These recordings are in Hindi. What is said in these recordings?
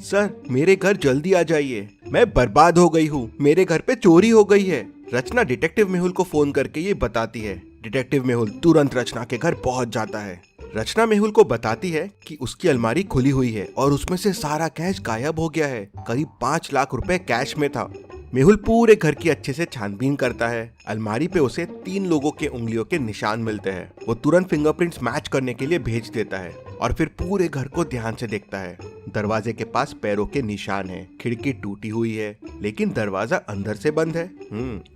सर मेरे घर जल्दी आ जाइए, मैं बर्बाद हो गई हूँ, मेरे घर पे चोरी हो गई है। रचना डिटेक्टिव मेहुल को फोन करके ये बताती है। डिटेक्टिव मेहुल तुरंत रचना के घर पहुंच जाता है। रचना मेहुल को बताती है कि उसकी अलमारी खुली हुई है और उसमें से सारा कैश गायब हो गया है। करीब 5 लाख रुपए कैश में था। मेहुल पूरे घर की अच्छे से छानबीन करता है। अलमारी पे उसे 3 लोगों के उंगलियों के निशान मिलते हैं। वो तुरंत फिंगरप्रिंट्स मैच करने के लिए भेज देता है और फिर पूरे घर को ध्यान से देखता है। दरवाजे के पास पैरों के निशान हैं, खिड़की टूटी हुई है, लेकिन दरवाजा अंदर से बंद है।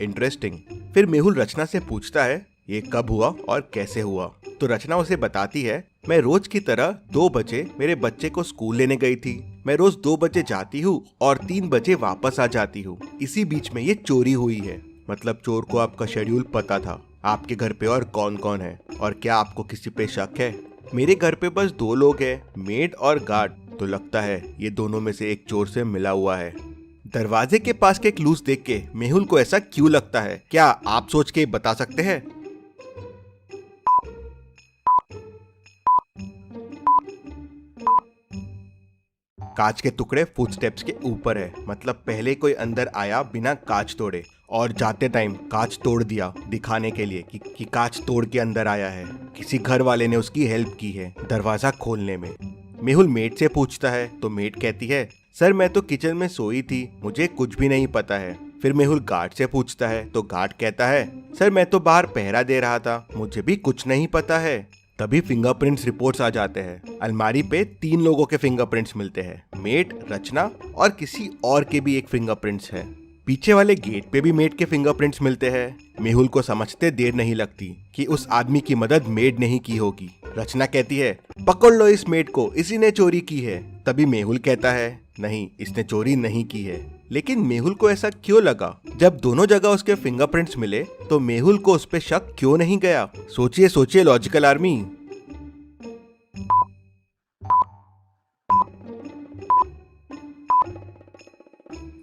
इंटरेस्टिंग। फिर मेहुल रचना से पूछता है ये कब हुआ और कैसे हुआ। तो रचना उसे बताती है, मैं रोज की तरह 2 बजे मेरे बच्चे को स्कूल लेने गई थी। मैं रोज 2 बजे जाती हूँ और 3 बजे वापस आ जाती हूँ। इसी बीच में ये चोरी हुई है। मतलब चोर को आपका शेड्यूल पता था। आपके घर पे और कौन कौन है और क्या आपको किसी पे शक है? मेरे घर पे बस 2 लोग हैं, मेड और गार्ड। तो लगता है ये दोनों में से एक चोर से मिला हुआ है। दरवाजे के पास के क्लूज देख के मेहुल को ऐसा क्यों लगता है, क्या आप सोच के बता सकते हैं? कांच के टुकड़े फुटस्टेप्स के ऊपर है। मतलब पहले कोई अंदर आया बिना कांच तोड़े और जाते टाइम कांच तोड़ दिया, दिखाने के लिए कि कांच तोड़ के अंदर आया है। किसी घर वाले ने उसकी हेल्प की है दरवाजा खोलने में। मेहुल मेड से पूछता है तो मेड कहती है, सर मैं तो किचन में सोई थी, मुझे कुछ भी नहीं पता है। फिर मेहुल गार्ड से पूछता है तो गार्ड कहता है, सर मैं तो बाहर पहरा दे रहा था, मुझे भी कुछ नहीं पता है। तभी फिंगरप्रिंट्स रिपोर्ट्स आ जाते हैं। अलमारी पे 3 लोगों के फिंगरप्रिंट्स मिलते हैं, मेड, रचना और किसी और के भी एक फिंगरप्रिंट्स है। पीछे वाले गेट पे भी मेड के फिंगरप्रिंट्स मिलते हैं। मेहुल को समझते देर नहीं लगती कि उस आदमी की मदद मेड ने ही की होगी। रचना कहती है, पकड़ लो इस मेड को, इसी ने चोरी की है। तभी मेहुल कहता है, नहीं इसने चोरी नहीं की है। लेकिन मेहुल को ऐसा क्यों लगा? जब दोनों जगह उसके फिंगरप्रिंट्स मिले तो मेहुल को उस पे शक क्यों नहीं गया? सोचिए सोचिए लॉजिकल आर्मी।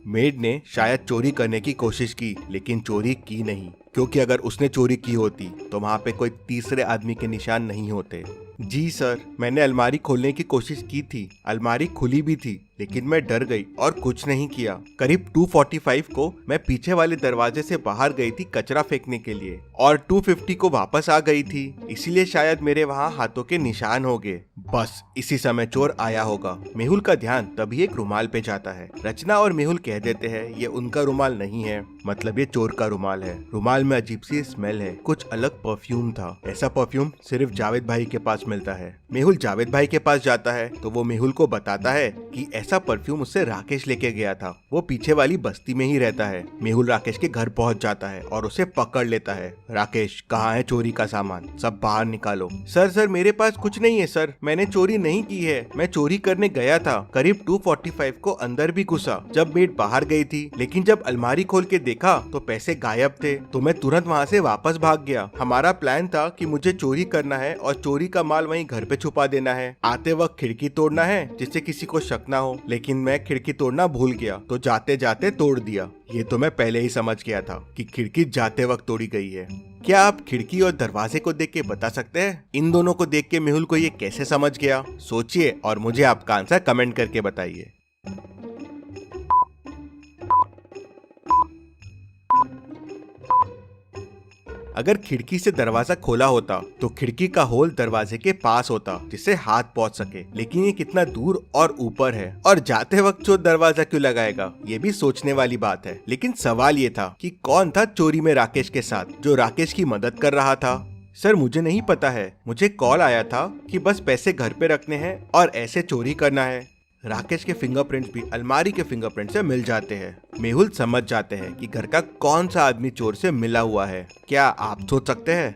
मेड ने शायद चोरी करने की कोशिश की, लेकिन चोरी की नहीं, क्योंकि अगर उसने चोरी की होती तो वहां पे कोई तीसरे आदमी के निशान नहीं होते। जी सर, मैंने अलमारी खोलने की कोशिश की थी, अलमारी खुली भी थी, लेकिन मैं डर गई और कुछ नहीं किया। करीब 2:45 को मैं पीछे वाले दरवाजे से बाहर गई थी कचरा फेंकने के लिए और 2:50 को वापस आ गई थी, इसीलिए शायद मेरे वहाँ हाथों के निशान हो गए। बस इसी समय चोर आया होगा। मेहुल का ध्यान तभी एक रुमाल पे जाता है। रचना और मेहुल कह देते हैं ये उनका रुमाल नहीं है, मतलब ये चोर का रुमाल है। रुमाल में अजीब सी स्मेल है, कुछ अलग परफ्यूम था। ऐसा परफ्यूम सिर्फ जावेद भाई के पास मिलता है। मेहुल जावेद भाई के पास जाता है तो वो मेहुल को बताता है कि ऐसा परफ्यूम उससे राकेश लेके गया था, वो पीछे वाली बस्ती में ही रहता है। मेहुल राकेश के घर पहुंच जाता है और उसे पकड़ लेता है। राकेश, कहाँ है चोरी का सामान, सब बाहर निकालो। सर मेरे पास कुछ नहीं है सर, मैंने चोरी नहीं की है, मैं चोरी करने गया था। करीब 2:45 को अंदर भी घुसा जब मेड बाहर गई थी, लेकिन जब अलमारी खोल के देखा तो पैसे गायब थे, तो मैं तुरंत वहाँ से वापस भाग गया। हमारा प्लान था कि मुझे चोरी करना है और चोरी का माल वहीं घर पे छुपा देना है, आते वक्त खिड़की तोड़ना है जिससे किसी को शक ना हो, लेकिन मैं खिड़की तोड़ना भूल गया तो जाते जाते तोड़ दिया। ये तो मैं पहले ही समझ गया था कि खिड़की जाते वक्त तोड़ी गई है। क्या आप खिड़की और दरवाजे को देख के बता सकते हैं इन दोनों को देख के मेहुल को ये कैसे समझ गया? सोचिए और मुझे आपका आंसर कमेंट करके बताइए। अगर खिड़की से दरवाजा खोला होता तो खिड़की का होल दरवाजे के पास होता जिससे हाथ पहुंच सके, लेकिन ये कितना दूर और ऊपर है और जाते वक्त चोर दरवाजा क्यों लगाएगा, ये भी सोचने वाली बात है। लेकिन सवाल ये था कि कौन था चोरी में राकेश के साथ जो राकेश की मदद कर रहा था? सर मुझे नहीं पता है, मुझे कॉल आया था कि बस पैसे घर पे रखने हैं और ऐसे चोरी करना है। राकेश के फिंगरप्रिंट्स भी अलमारी के फिंगरप्रिंट से मिल जाते हैं। मेहुल समझ जाते हैं कि घर का कौन सा आदमी चोर से मिला हुआ है। क्या आप सोच सकते हैं?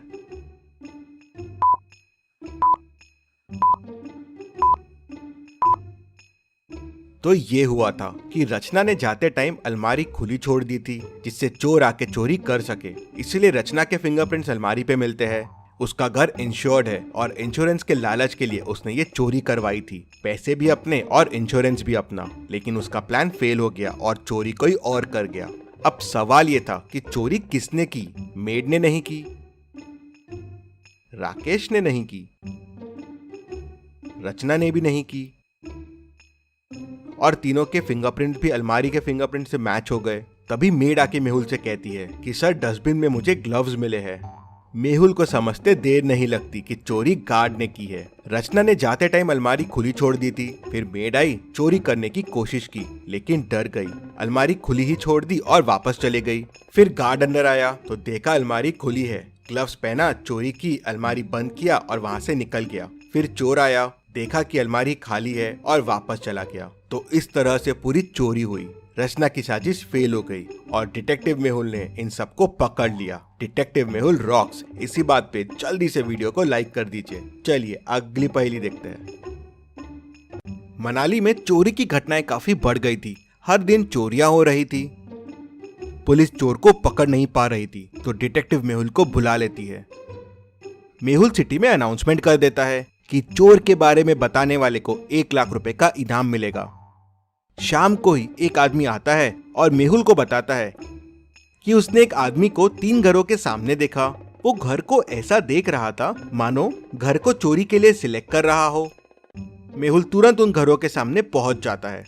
तो ये हुआ था कि रचना ने जाते टाइम अलमारी खुली छोड़ दी थी जिससे चोर आके चोरी कर सके, इसलिए रचना के फिंगरप्रिंट्स अलमारी पे मिलते हैं। उसका घर इंश्योर्ड है और इंश्योरेंस के लालच के लिए उसने ये चोरी करवाई थी, पैसे भी अपने और इंश्योरेंस भी अपना। लेकिन उसका प्लान फेल हो गया और चोरी कोई और कर गया। अब सवाल ये था कि चोरी किसने की? मेड ने नहीं की, राकेश ने नहीं की, रचना ने भी नहीं की, और तीनों के फिंगरप्रिंट भी अलमारी के फिंगरप्रिंट से मैच हो गए। तभी मेड आके मेहुल से कहती है कि सर डस्टबिन में मुझे ग्लव्स मिले हैं। मेहुल को समझते देर नहीं लगती कि चोरी गार्ड ने की है। रचना ने जाते टाइम अलमारी खुली छोड़ दी थी। फिर मेड आई, चोरी करने की कोशिश की लेकिन डर गई। अलमारी खुली ही छोड़ दी और वापस चले गई। फिर गार्ड अंदर आया तो देखा अलमारी खुली है। ग्लव्स पहना, चोरी की, अलमारी बंद किया और वहाँ से निकल गया। फिर चोर आया, देखा कि अलमारी खाली है और वापस चला गया। तो इस तरह से पूरी चोरी हुई। रचना की साजिश फेल हो गई और डिटेक्टिव मेहुल ने इन सबको पकड़ लिया। Detective Mehul rocks. इसी बात पे जल्दी से वीडियो को लाइक कर दीजिए। चलिए अगली पहेली देखते हैं। मनाली में चोरी की घटनाएं काफी बढ़ गई थी। हर दिन चोरियां हो रही थी। पुलिस चोर को पकड़ नहीं पा रही थी तो डिटेक्टिव मेहुल को बुला लेती है। मेहुल सिटी में अनाउंसमेंट कर देता है कि चोर के बारे में बताने वाले को 1 लाख रुपए का इनाम मिलेगा। शाम को ही एक आदमी आता है और मेहुल को बताता है कि उसने एक आदमी को 3 घरों के सामने देखा। वो घर को ऐसा देख रहा था मानो घर को चोरी के लिए सिलेक्ट कर रहा हो। मेहुल तुरंत उन घरों के सामने पहुंच जाता है।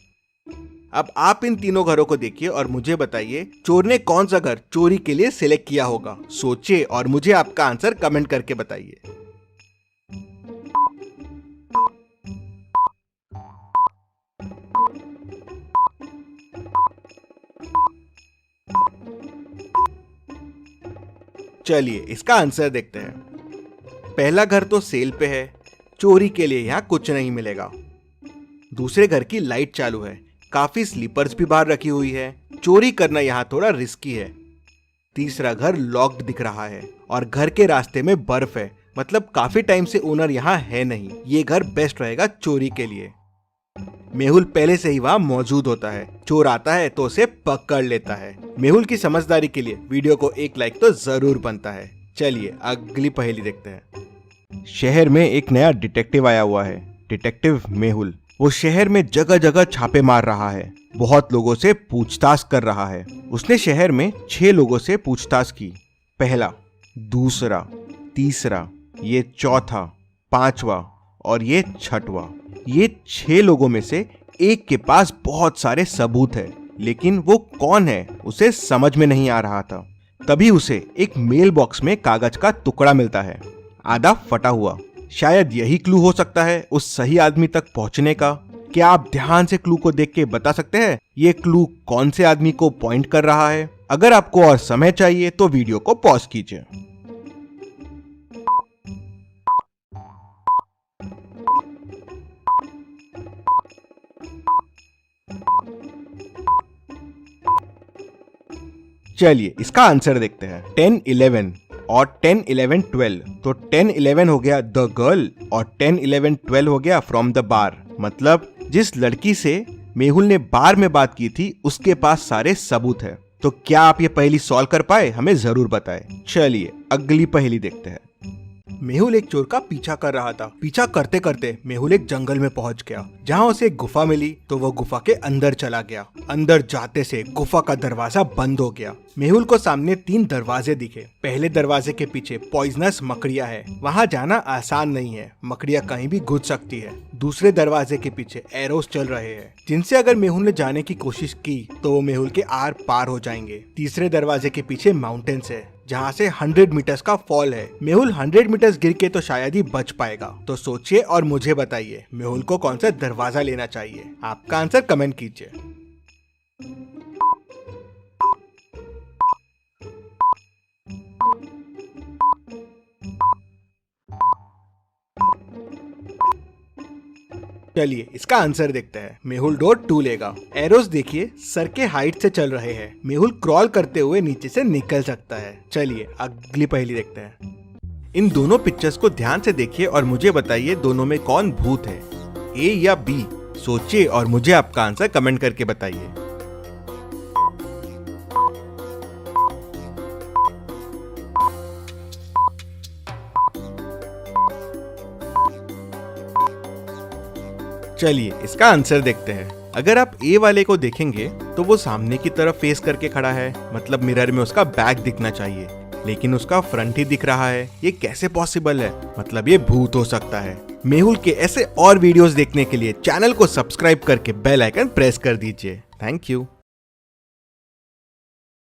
अब आप इन तीनों घरों को देखिए और मुझे बताइए चोर ने कौन सा घर चोरी के लिए सिलेक्ट किया होगा। सोचिए और मुझे आपका आंसर कमेंट करके बताइए। चलिए इसका आंसर देखते हैं। पहला घर तो सेल पे है, चोरी के लिए यहाँ कुछ नहीं मिलेगा। दूसरे घर की लाइट चालू है, काफी स्लीपर्स भी बाहर रखी हुई है, चोरी करना यहाँ थोड़ा रिस्की है। तीसरा घर लॉक्ड दिख रहा है और घर के रास्ते में बर्फ है, मतलब काफी टाइम से ओनर यहाँ है नहीं। ये घर बेस्ट रहेगा चोरी के लिए। मेहुल पहले से ही वहाँ मौजूद होता है। चोर आता है तो उसे पकड़ लेता है। मेहुल की समझदारी के लिए वीडियो को 1 लाइक तो जरूर बनता है। चलिए अगली पहेली देखते हैं। शहर में एक नया डिटेक्टिव आया हुआ है, डिटेक्टिव मेहुल। वो शहर में जगह जगह छापे मार रहा है, बहुत लोगों से पूछताछ कर रहा है। उसने शहर में 6 लोगों से पूछताछ की। पहला, दूसरा, तीसरा, ये चौथा, 5वां और ये 6वां। ये 6 लोगों में से एक के पास बहुत सारे सबूत है, लेकिन वो कौन है उसे समझ में नहीं आ रहा था। तभी उसे एक मेल बॉक्स में कागज का टुकड़ा मिलता है, आधा फटा हुआ। शायद यही क्लू हो सकता है उस सही आदमी तक पहुंचने का। क्या आप ध्यान से क्लू को देख के बता सकते हैं ये क्लू कौन से आदमी को पॉइंट कर रहा है? अगर आपको और समय चाहिए तो वीडियो को पॉज कीजिए। चलिए इसका आंसर देखते हैं। 10, 11 और 10, 11, 12। तो 10, 11 हो गया द गर्ल और 10, 11, 12 हो गया फ्रॉम द बार। मतलब जिस लड़की से मेहुल ने बार में बात की थी उसके पास सारे सबूत है। तो क्या आप ये पहेली सॉल्व कर पाए? हमें जरूर बताएं। चलिए अगली पहेली देखते हैं। मेहुल एक चोर का पीछा कर रहा था। पीछा करते करते मेहुल एक जंगल में पहुंच गया, जहां उसे एक गुफा मिली। तो वो गुफा के अंदर चला गया। अंदर जाते से गुफा का दरवाजा बंद हो गया। मेहुल को सामने 3 दरवाजे दिखे। पहले दरवाजे के पीछे पॉइजनस मकड़ियां है, वहां जाना आसान नहीं है, मकड़ियां कहीं भी घुस सकती है। दूसरे दरवाजे के पीछे एरोस चल रहे हैं, जिनसे अगर मेहुल ने जाने की कोशिश की तो वो मेहुल के आर पार हो जाएंगे। तीसरे दरवाजे के पीछे माउंटेन्स है, जहाँ से 100 मीटर्स का फॉल है। मेहुल 100 मीटर्स गिर के तो शायद ही बच पाएगा। तो सोचिए और मुझे बताइए मेहुल को कौन सा दरवाजा लेना चाहिए। आपका आंसर कमेंट कीजिए। चलिए इसका आंसर देखते हैं। मेहुल डोर 2 लेगा। एरोस देखिए सर के हाइट से चल रहे हैं। मेहुल क्रॉल करते हुए नीचे से निकल सकता है। चलिए अगली पहेली देखते हैं। इन दोनों पिक्चर्स को ध्यान से देखिए और मुझे बताइए दोनों में कौन भूत है, ए या बी। सोचिए और मुझे आपका आंसर कमेंट करके बताइए। चलिए इसका आंसर देखते हैं। अगर आप ए वाले को देखेंगे तो वो सामने की तरफ फेस करके खड़ा है, मतलब मिरर में उसका बैक दिखना चाहिए। लेकिन उसका फ्रंट ही दिख रहा है। ये कैसे पॉसिबल है? मतलब ये भूत हो सकता है। मेहुल के ऐसे और वीडियोस देखने के लिए चैनल को सब्सक्राइब करके बेल आइकन प्रेस कर दीजिए। Thank you.